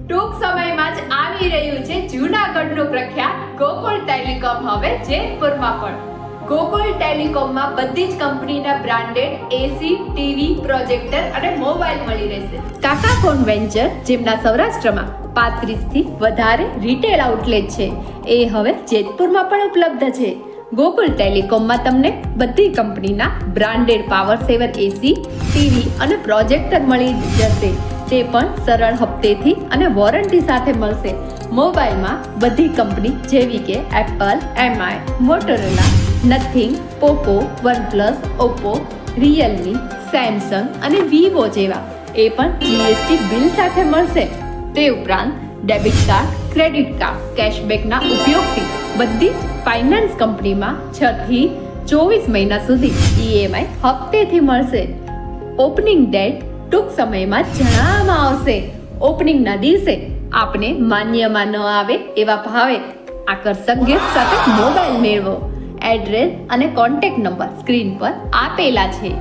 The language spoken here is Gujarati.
ટૂંક સમયમાં જ આવી રહ્યું છે જૂનાગઢનું પ્રખ્યાત ગોકુળ ટેલિકોમ હવે જેતપુરમાં પણ. ગોકુળ ટેલિકોમમાં બધી જ કંપનીના બ્રાન્ડેડ એસી, ટીવી, પ્રોજેક્ટર અને મોબાઈલ મળી રહેશે. કાકા ફોન વેન્ચર, જેમના સૌરાષ્ટ્રમાં 35 થી વધારે રિટેલ આઉટલેટ છે, એ હવે જેતપુરમાં પણ ઉપલબ્ધ છે. ગોકુળ ટેલિકોમમાં તમને બધી કંપનીના બ્રાન્ડેડ પાવર સેવર એસી, ટીવી અને પ્રોજેક્ટર મળી જશે. તે પણ સરળ હપ્તેથી અને વોરંટી સાથે મળશે. મોબાઈલમાં બધી કંપની જેવી કે Apple, MI, Motorola, nothing, Poco, OnePlus, Oppo, Realme, Samsung અને વિવો જેવા એ પણ જીએસટી બિલ સાથે મળશે. તે ઉપરાંત ડેબિટ કાર્ડ, ક્રેડિટ કાર્ડ, કેશબેકના ઉપયોગથી બધી ફાઇનાન્સ કંપનીમાં 6 થી 24 મહિના સુધી ઈએમઆઈ હપ્તેથી મળશે. ઓપનિંગ ડેટ ટૂંક સમયમાં જણાવવામાં આવશે. ઓપનિંગના દિવસે આપને માન્યમાં ન આવે એવા ભાવે આકર્ષક ગિફ્ટ સાથે મોબાઈલ મેળવો. એડ્રેસ અને કોન્ટેક્ટ નંબર સ્ક્રીન પર આપેલા છે.